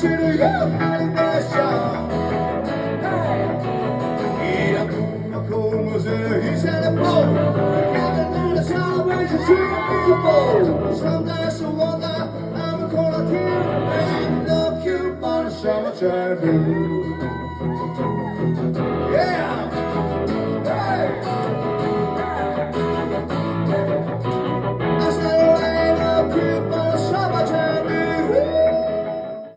起了远海的笑。一辆公路是雨下的风，看着你的笑，微笑起的风。Sometimes I wonder, I'm a cold tear, ain't no cure, but I'm summertime blue.